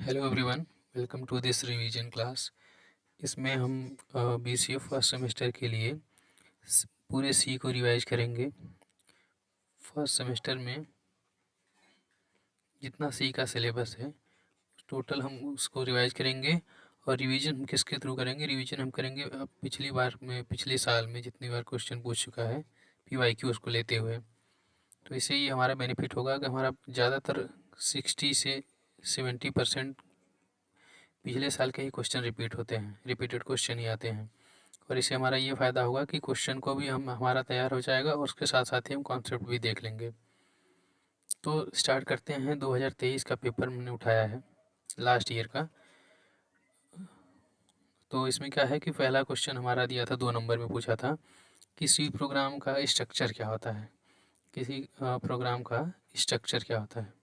Hello everyone, welcome to this revision class. इसमें हम BCA first semester के लिए पूरे सी को रिवाइज करेंगे। फर्स्ट सेमेस्टर में जितना सी का सिलेबस है टोटल हम उसको रिवाइज करेंगे। और रिवीजन हम किसके थ्रू करेंगे? रिवीजन हम करेंगे पिछली बार में, पिछले साल में जितनी बार क्वेश्चन पूछ चुका है पीवाईक्यू उसको लेते हुए। तो इससे ये हमारा बेनिफिट होगा कि हमारा ज़्यादातर 60 से 70% पिछले साल के ही क्वेश्चन रिपीट होते हैं, रिपीटेड क्वेश्चन ही आते हैं। और इससे हमारा ये फ़ायदा होगा कि क्वेश्चन को भी हम हमारा तैयार हो जाएगा और उसके साथ साथ ही हम कॉन्सेप्ट भी देख लेंगे। तो स्टार्ट करते हैं। 2023 का पेपर मैंने उठाया है, लास्ट ईयर का। तो इसमें क्या है कि पहला क्वेश्चन हमारा दिया था, 2 नंबर में पूछा था कि सी प्रोग्राम का स्ट्रक्चर क्या होता है। किसी प्रोग्राम का स्ट्रक्चर क्या होता है।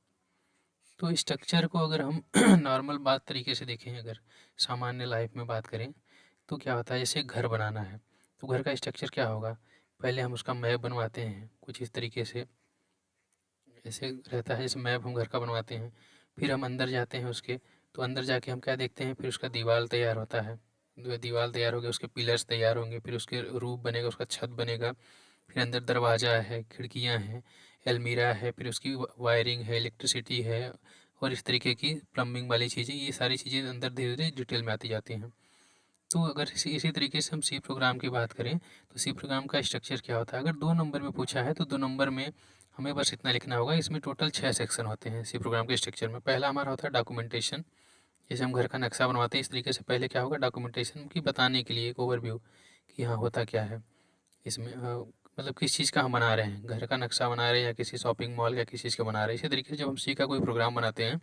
तो स्ट्रक्चर को अगर हम नॉर्मल बात तरीके से देखें, अगर सामान्य लाइफ में बात करें तो क्या होता है, जैसे घर बनाना है तो घर का स्ट्रक्चर क्या होगा। पहले हम उसका मैप बनवाते हैं कुछ इस तरीके से, ऐसे रहता है जैसे मैप हम घर का बनवाते हैं। फिर हम अंदर जाते हैं उसके, तो अंदर जाके हम क्या देखते हैं, फिर उसका दीवार तैयार होता है। दीवार तैयार हो गया, उसके पिलर्स तैयार होंगे, फिर उसके रूफ बनेगा, उसका छत बनेगा। फिर अंदर दरवाज़ा है, खिड़कियाँ हैं, अलमीरा है, फिर उसकी वायरिंग है, इलेक्ट्रिसिटी है और इस तरीके की प्लम्बिंग वाली चीज़ें, ये सारी चीज़ें अंदर धीरे धीरे डिटेल में आती जाती हैं। तो अगर इसी इसी तरीके से हम सी प्रोग्राम की बात करें तो सी प्रोग्राम का स्ट्रक्चर क्या होता है। अगर 2 नंबर में पूछा है तो 2 नंबर में हमें बस इतना लिखना होगा। इसमें टोटल 6 सेक्शन होते हैं सी प्रोग्राम के स्ट्रक्चर में। पहला हमारा होता है डॉक्यूमेंटेशन। जैसे हम घर का नक्शा बनवाते हैं, इस तरीके से पहले क्या होगा, डॉक्यूमेंटेशन की बताने के लिए एक ओवरव्यू कि हाँ होता क्या है इसमें, मतलब किस चीज़ का हम बना रहे हैं, घर का नक्शा बना रहे हैं या किसी शॉपिंग मॉल या किसी चीज़ का बना रहे हैं। इसी तरीके से जब हम सी का कोई प्रोग्राम बनाते हैं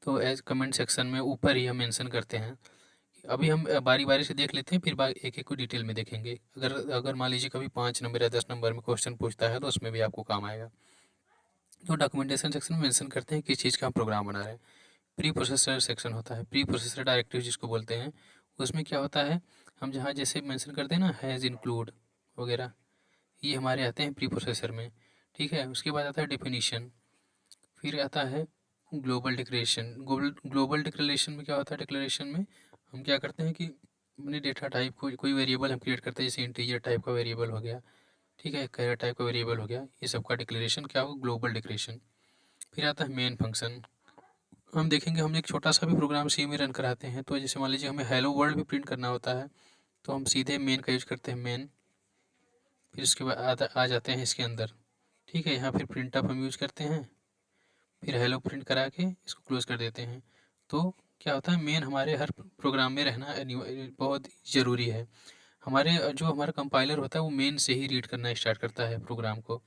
तो एज कमेंट सेक्शन में ऊपर ही हम मेंशन करते हैं। अभी हम बारी-बारी से देख लेते हैं, फिर एक-एक को डिटेल में देखेंगे। अगर अगर मान लीजिए कभी 5 नंबर या 10 नंबर में क्वेश्चन पूछता है तो उसमें भी आपको काम आएगा। तो डॉक्यूमेंटेशन सेक्शन में मेंशन करते हैं किस चीज़ का हम प्रोग्राम बना रहे हैं। प्री प्रोसेसर सेक्शन होता है, प्री प्रोसेसर डायरेक्टिव जिसको बोलते हैं। उसमें क्या होता है, हम जहाँ जैसे मेंशन करते हैं ना, हैज़ इंक्लूड वगैरह, ये हमारे आते हैं प्री प्रोसेसर में। ठीक है, उसके बाद आता है डेफिनीशन। फिर आता है ग्लोबल डिक्लेरेशन। ग्लोबल डिक्लेरेशन में क्या होता है, डिक्लेरेशन में हम क्या करते हैं कि अपने डेटा टाइप को कोई वेरिएबल हम क्रिएट करते हैं, जैसे इंटीजर टाइप का वेरिएबल हो गया, ठीक है, कैरेक्टर टाइप का वेरिएबल हो गया, ये सब का डिक्लेरेशन क्या होगा, ग्लोबल डिक्लेरेशन। फिर आता है मेन फंक्शन। हम देखेंगे, हम एक छोटा सा भी प्रोग्राम सी में रन कराते हैं तो जैसे मान लीजिए हमें हेलो वर्ल्ड भी प्रिंट करना होता है तो हम सीधे मेन का यूज करते हैं, मेन। फिर उसके बाद आ जाते हैं इसके अंदर। ठीक है, यहाँ फिर प्रिंट अप हम यूज करते हैं, फिर हेलो प्रिंट करा के इसको क्लोज कर देते हैं। तो क्या होता है, मेन हमारे हर प्रोग्राम में रहना बहुत ज़रूरी है। हमारे जो हमारा कंपाइलर होता है वो मेन से ही रीड करना स्टार्ट करता है प्रोग्राम को।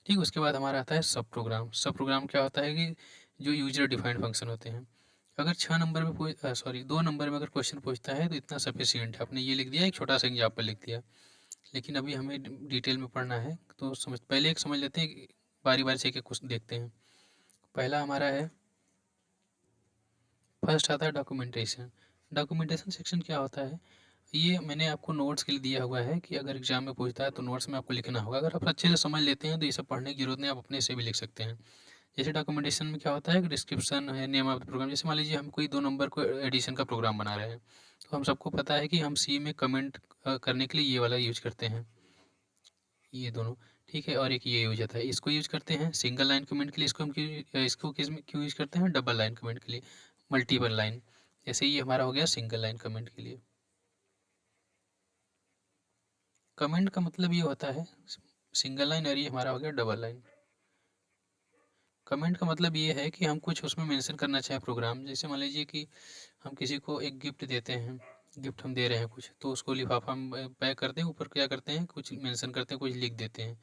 ठीक, उसके बाद हमारा आता है सब प्रोग्राम। सब प्रोग्राम क्या होता है कि जो यूजर डिफाइंड फंक्शन होते हैं। अगर 6 नंबर में सॉरी 2 नंबर में अगर क्वेश्चन पूछता है तो इतना सफिशियंट है, आपने ये लिख दिया, एक छोटा सा एग्जाम्पल लिख दिया। लेकिन अभी हमें डिटेल में पढ़ना है तो पहले एक समझ लेते हैं, बारी बारी से एक एक क्वेश्चन देखते हैं। पहला हमारा है, फर्स्ट आता है डॉक्यूमेंटेशन। डॉक्यूमेंटेशन सेक्शन क्या होता है, ये मैंने आपको नोट्स के लिए दिया हुआ है कि अगर एग्जाम में पूछता है तो नोट्स में आपको लिखना होगा। अगर आप अच्छे से समझ लेते हैं तो ये सब पढ़ने की जरूरत नहीं, आप अपने से भी लिख सकते हैं। जैसे डॉक्यूमेंटेशन में क्या होता है कि डिस्क्रिप्शन है, नेम ऑफ द प्रोग्राम। जैसे मान लीजिए हम कोई 2 नंबर को एडिशन का प्रोग्राम बना रहे हैं तो हम सबको पता है कि हम सी में कमेंट करने के लिए ये वाला यूज करते हैं, ये दोनों। ठीक है, और एक ये यूज होता है, इसको यूज करते हैं सिंगल लाइन कमेंट के लिए। इसको हम इसको किस में क्यों यूज करते हैं, डबल लाइन कमेंट के लिए, मल्टीपल लाइन। जैसे ये हमारा हो गया सिंगल लाइन कमेंट के लिए। कमेंट का मतलब ये होता है सिंगल लाइन, और ये हमारा हो गया डबल लाइन। कमेंट का मतलब ये है कि हम कुछ उसमें मेंशन करना चाहें प्रोग्राम। जैसे मान लीजिए कि हम किसी को एक गिफ्ट देते हैं, गिफ्ट हम दे रहे हैं कुछ, तो उसको लिफाफा हम पैक करते हैं, ऊपर क्या करते हैं, कुछ मेंशन करते हैं, कुछ लिख देते हैं।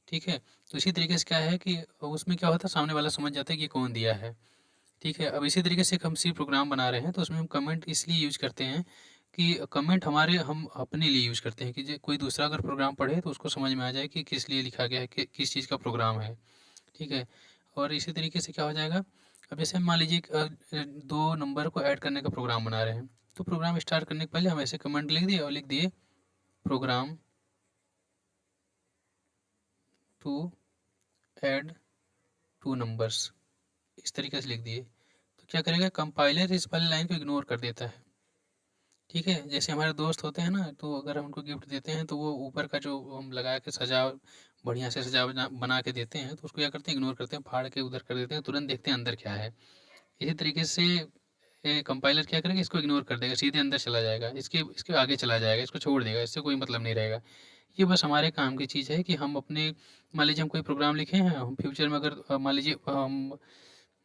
ठीक है, तो इसी तरीके से क्या है कि उसमें क्या होता है, सामने वाला समझ जाता है कि कौन दिया है। ठीक है, अब इसी तरीके से एक हम सी प्रोग्राम बना रहे हैं तो उसमें हम कमेंट इसलिए यूज करते हैं कि कमेंट हमारे हम अपने लिए यूज करते हैं कि कोई दूसरा अगर प्रोग्राम पढ़े तो उसको समझ में आ जाए कि किस लिए लिखा गया है, किस चीज़ का प्रोग्राम है। ठीक है, और इसी तरीके से क्या हो जाएगा, अब जैसे मान लीजिए 2 नंबर को ऐड करने का प्रोग्राम बना रहे हैं तो प्रोग्राम स्टार्ट करने के पहले हम ऐसे कमेंट लिख दिए और लिख दिए प्रोग्राम टू ऐड 2 नंबर्स, इस तरीके से लिख दिए। तो क्या करेगा, कंपाइलर इस वाली लाइन को इग्नोर कर देता है। ठीक है, जैसे हमारे दोस्त होते हैं ना, तो अगर हम उनको गिफ्ट देते हैं तो वो ऊपर का जो हम लगा के बढ़िया से सजा बना के देते हैं, तो उसको क्या करते हैं, इग्नोर करते हैं, फाड़ के उधर कर देते हैं, तुरंत देखते हैं अंदर क्या है। इसी तरीके से कंपाइलर क्या करेगा, इसको इग्नोर कर देगा, सीधे अंदर चला जाएगा, इसके इसके आगे चला जाएगा, इसको छोड़ देगा, इससे कोई मतलब नहीं रहेगा। ये बस हमारे काम की चीज़ है कि हम अपने, मान लीजिए हम कोई प्रोग्राम लिखे हैं, हम फ्यूचर में अगर मान लीजिए हम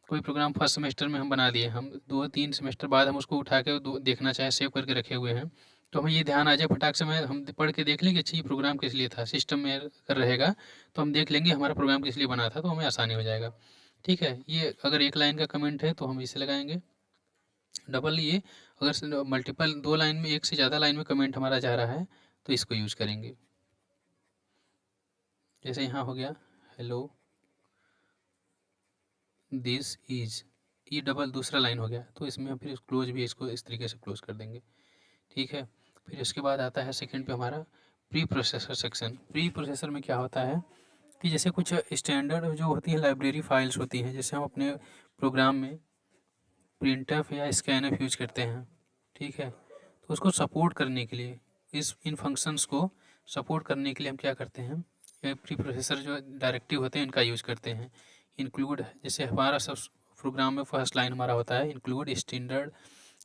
कोई प्रोग्राम फर्स्ट सेमेस्टर में हम बना दिए, हम 2-3 सेमेस्टर बाद हम उसको उठा के देखना चाहें, सेव करके रखे हुए हैं, तो हमें ये ध्यान आ जाए फटाक से, मैं हम पढ़ के देख लेंगे, अच्छा ये प्रोग्राम किस लिए था, सिस्टम में अगर रहेगा तो हम देख लेंगे हमारा प्रोग्राम किस लिए बना था, तो हमें आसानी हो जाएगा। ठीक है, ये अगर एक लाइन का कमेंट है तो हम इसे लगाएंगे। डबल ये अगर मल्टीपल 2 लाइन में, एक से ज़्यादा लाइन में कमेंट हमारा जा रहा है तो इसको यूज़ करेंगे। जैसे यहाँ हो गया, हेलो दिस इज, ये डबल दूसरा लाइन हो गया, तो इसमें हम फिर क्लोज भी इसको इस तरीके से क्लोज कर देंगे। ठीक है, फिर इसके बाद आता है सेकंड पे हमारा pre processor section. Pre processor में क्या होता है कि जैसे कुछ स्टैंडर्ड जो होती है लाइब्रेरी फाइल्स होती हैं, जैसे हम अपने प्रोग्राम में प्रिंटफ या स्कैनफ यूज करते हैं। ठीक है, तो उसको सपोर्ट करने के लिए, इस इन फंक्शंस को सपोर्ट करने के लिए हम क्या करते हैं, ये प्री प्रोसेसर जो डायरेक्टिव होते हैं इनका यूज करते हैं। इंक्लूड, जैसे हमारा सब प्रोग्राम में फर्स्ट लाइन हमारा होता है इंक्लूड स्टैंडर्ड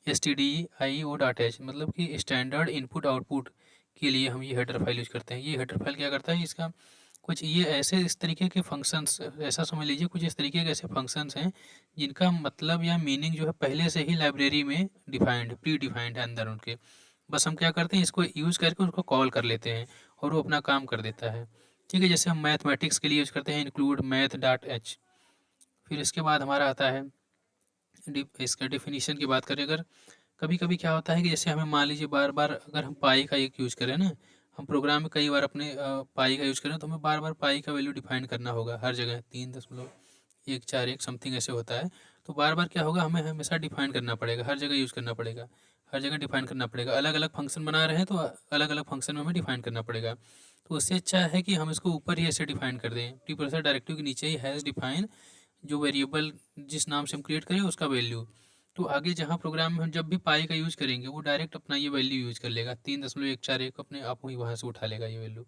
stdio.h, मतलब कि स्टैंडर्ड इनपुट आउटपुट के लिए हम ये हेडर फाइल यूज करते हैं। ये हेडर फाइल क्या करता है, इसका कुछ ये ऐसे इस तरीके के फंक्शंस, ऐसा समझ लीजिए कुछ इस तरीके के ऐसे फंक्शंस हैं जिनका मतलब या मीनिंग जो है पहले से ही लाइब्रेरी में डिफाइंड, प्री डिफाइंड है अंदर उनके, बस हम क्या करते हैं इसको यूज़ करके उसको कॉल कर लेते हैं और वो अपना काम कर देता है। ठीक है, जैसे हम मैथमेटिक्स के लिए यूज़ करते हैं इंक्लूड मैथ डॉट एच। फिर इसके बाद हमारा आता है इसका डिफिनीशन की बात करें अगर, कभी कभी क्या होता है कि जैसे हमें मान लीजिए बार बार अगर हम पाई का एक यूज़ करें ना, हम प्रोग्राम में कई बार अपने पाई का यूज़ करें, तो हमें बार बार पाई का वैल्यू डिफाइन करना होगा हर जगह, 3.141 समथिंग ऐसे होता है। तो बार बार क्या होगा, हमें हमेशा डिफाइन करना पड़ेगा, हर जगह यूज़ करना पड़ेगा, हर जगह डिफाइन करना पड़ेगा, अलग अलग फंक्शन बना रहे हैं तो अलग अलग फंक्शन में हमें डिफाइन करना पड़ेगा। तो उससे अच्छा है कि हम इसको ऊपर ही ऐसे डिफाइन कर दें, प्री प्रोसेसर डायरेक्टिव के नीचे ही हैज़ डिफाइन, जो वेरिएबल जिस नाम से हम क्रिएट करें उसका वैल्यू, तो आगे जहाँ प्रोग्राम में हम जब भी पाई का यूज़ करेंगे वो डायरेक्ट अपना ये वैल्यू यूज़ कर लेगा, 3.141 अपने आप ही वहाँ से उठा लेगा ये वैल्यू।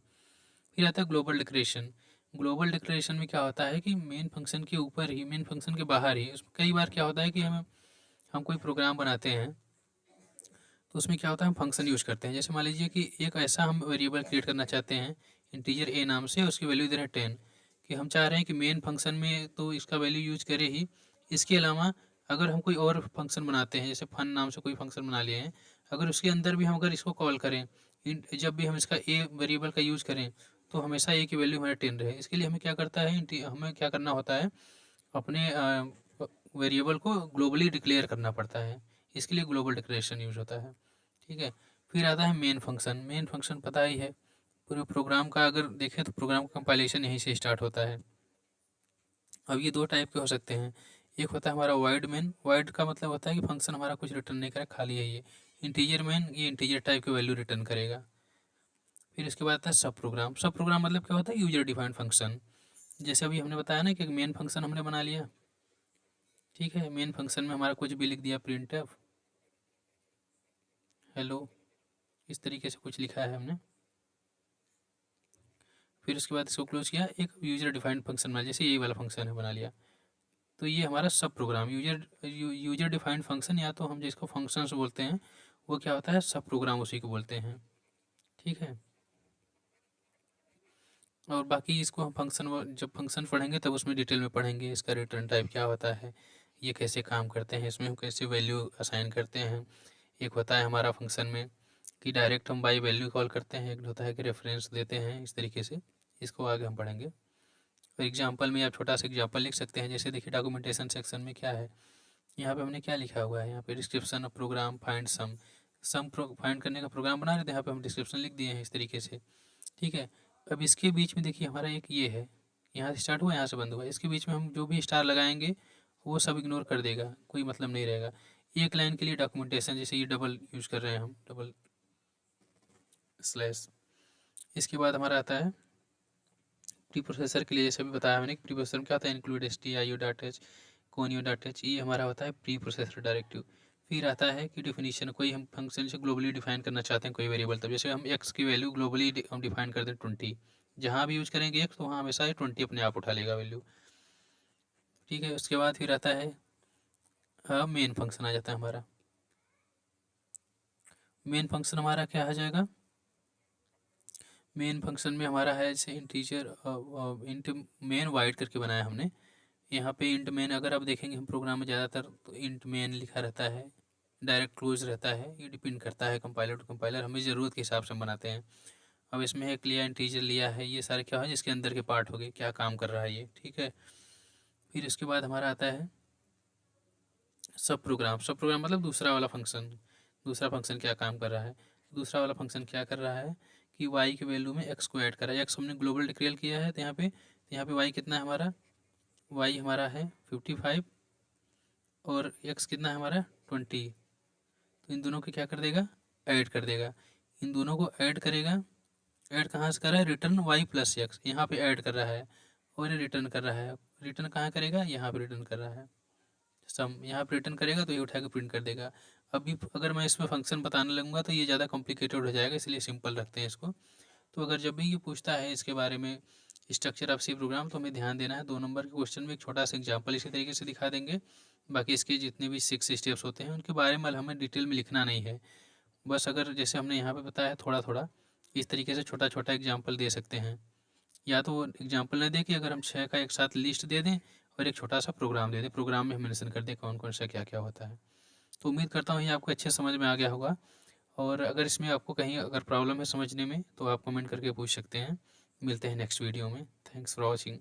फिर आता है ग्लोबल डिक्लेरेशन। ग्लोबल डिक्लेरेशन में क्या होता है कि मेन फंक्शन के ऊपर ही, मेन फंक्शन के बाहर ही, उसमें कई बार क्या होता है कि हम कोई प्रोग्राम बनाते हैं तो उसमें क्या होता है हम फंक्शन यूज़ करते हैं। जैसे मान लीजिए कि एक ऐसा हम वेरिएबल क्रिएट करना चाहते हैं इंटीजर ए नाम से, उसकी वैल्यू इधर है 10, कि हम चाह रहे हैं कि मेन फंक्शन में तो इसका वैल्यू यूज करे ही, इसके अलावा अगर हम कोई और फंक्शन बनाते हैं, जैसे फन नाम से कोई फंक्शन बना लिए हैं, अगर उसके अंदर भी हम अगर इसको कॉल करें, जब भी हम इसका ए वेरिएबल का यूज़ करें, तो हमेशा ए की वैल्यू हमारा 10 रहे। इसके लिए हमें क्या करता है, हमें क्या करना होता है, अपने वेरिएबल को ग्लोबली डिक्लेयर करना पड़ता है, इसके लिए ग्लोबल डिक्लेरेशन यूज होता है। ठीक है, फिर आता है मेन फंक्शन। मेन फंक्शन पता ही है, पूरे प्रोग्राम का अगर देखें तो प्रोग्राम का कंपाइलेशन यहीं से स्टार्ट होता है। अब ये दो टाइप के हो सकते हैं, एक होता है हमारा वाइड मेन। वाइड का मतलब होता है कि फंक्शन हमारा कुछ रिटर्न नहीं करेगा, खाली है। ये इंटीजर मेन, ये इंटीजर टाइप की वैल्यू रिटर्न करेगा। फिर इसके बाद आता है सब प्रोग्राम। सब प्रोग्राम मतलब क्या होता है, यूजर डिफाइंड फंक्शन। जैसे अभी हमने बताया ना कि मेन फंक्शन हमने बना लिया, ठीक है, मेन फंक्शन में हमारा कुछ भी लिख दिया, प्रिंट हेलो, इस तरीके से कुछ लिखा है हमने। फिर उसके बाद इसको क्लोज किया, एक यूजर डिफाइंड फंक्शन बना, जैसे ये वाला फंक्शन है बना लिया, तो ये हमारा सब प्रोग्राम यूजर डिफाइंड फंक्शन, या तो हम जिसको फंक्शंस बोलते हैं वो क्या होता है, सब प्रोग्राम उसी को बोलते हैं। ठीक है, और बाकी इसको हम फंक्शन, जब फंक्शन पढ़ेंगे तब उसमें डिटेल में पढ़ेंगे, इसका रिटर्न टाइप क्या होता है, ये कैसे काम करते हैं, इसमें हम कैसे वैल्यू असाइन करते हैं। एक होता है हमारा फंक्शन में कि डायरेक्ट हम बाई वैल्यू कॉल करते हैं, एक होता है कि रेफरेंस देते हैं, इस तरीके से इसको आगे हम पढ़ेंगे। और एग्जाम्पल में आप छोटा सा एग्जाम्पल लिख सकते हैं, जैसे देखिए डॉक्यूमेंटेशन सेक्शन में क्या है, यहाँ पे हमने क्या लिखा हुआ है, यहाँ पे description of program find sum find करने का प्रोग्राम बना रहे थे, यहाँ पे हम डिस्क्रिप्शन लिख दिए हैं इस तरीके से। ठीक है, अब इसके बीच में देखिए हमारा एक ये है, यहाँ से स्टार्ट हुआ यहाँ से बंद हुआ, इसके बीच में हम जो भी स्टार लगाएंगे वो सब इग्नोर कर देगा, कोई मतलब नहीं रहेगा। एक लाइन के लिए डॉक्यूमेंटेशन, जैसे ये डबल यूज़ कर रहे हैं हम, डबल स्लैश। इसके बाद हमारा आता है प्री प्रोसेसर के लिए, जैसे अभी बताया मैंने, प्री प्रोसेसर में क्या होता है, include stdio.h, conio dot H, ये हमारा होता है प्री प्रोसेसर डायरेक्टिव। फिर आता है कि डिफिनीशन, कोई हम फंक्शन से ग्लोबली डिफाइन करना चाहते हैं कोई वेरिएबल, तब जैसे हम एक्स की वैल्यू ग्लोबली हम डिफाइन कर दें 20, जहाँ भी यूज करेंगे एक्स तो वहाँ हमेशा 20 अपने आप उठा लेगा वैल्यू। ठीक है, उसके बाद फिर आता है मेन फंक्शन आ जाता है हमारा। मेन फंक्शन हमारा क्या आ जाएगा? मेन फंक्शन में हमारा है जैसे इंटीजर इंट मेन वाइड करके बनाया हमने। यहाँ पे इंट मेन अगर आप देखेंगे हम प्रोग्राम में ज़्यादातर तो इंट मेन लिखा रहता है, डायरेक्ट क्लोज रहता है। ये डिपेंड करता है कंपाइलर टू कंपाइलर, हमें ज़रूरत के हिसाब से हम बनाते हैं। अब इसमें एक लिया इंटीजर लिया है, ये सारे क्या है जिसके अंदर के पार्ट हो गए, क्या काम कर रहा है ये। ठीक है, फिर इसके बाद हमारा आता है सब प्रोग्राम। सब प्रोग्राम मतलब दूसरा वाला फंक्शन। दूसरा फंक्शन क्या काम कर रहा है? दूसरा वाला फंक्शन क्या कर रहा है कि वाई की वैल्यू में एक्स को ऐड कर रहा है। एक्स हमने ग्लोबल डिक्लेयर किया है, तो यहाँ पे वाई कितना है हमारा? वाई हमारा है 55 और एक्स कितना है हमारा 20। तो इन दोनों को क्या कर देगा? ऐड कर देगा। इन दोनों को ऐड करेगा। ऐड कहाँ से कर रहा है? रिटर्न वाई प्लस एक्स, यहाँ पे ऐड कर रहा है और ये रिटर्न कर रहा है। रिटर्न कहाँ करेगा? यहाँ पे रिटर्न कर रहा है। सम यहाँ पे रिटर्न करेगा तो ये उठा के प्रिंट कर देगा। अभी अगर मैं इसमें फंक्शन बताने लगूंगा तो ये ज़्यादा कॉम्प्लिकेटेड हो जाएगा, इसलिए सिंपल रखते हैं इसको। तो अगर जब भी ये पूछता है इसके बारे में स्ट्रक्चर ऑफ सी प्रोग्राम, तो हमें ध्यान देना है 2 नंबर के क्वेश्चन में एक छोटा सा एग्जाम्पल इसी तरीके से दिखा देंगे। बाकी इसके जितने भी 6 स्टेप्स होते हैं उनके बारे में हमें डिटेल में लिखना नहीं है। बस अगर जैसे हमने यहाँ पे बताया थोड़ा थोड़ा, इस तरीके से छोटा छोटा एग्जाम्पल दे सकते हैं। या तो एग्जाम्पल न दे कि अगर हम 6 का एक साथ लिस्ट दे दें और एक छोटा सा प्रोग्राम दे दें, प्रोग्राम में हम मेंशन कर दें कौन कौन सा क्या क्या होता है। तो उम्मीद करता हूँ ये आपको अच्छे समझ में आ गया होगा। और अगर इसमें आपको कहीं अगर प्रॉब्लम है समझने में तो आप कमेंट करके पूछ सकते हैं। मिलते हैं नेक्स्ट वीडियो में। Thanks for watching.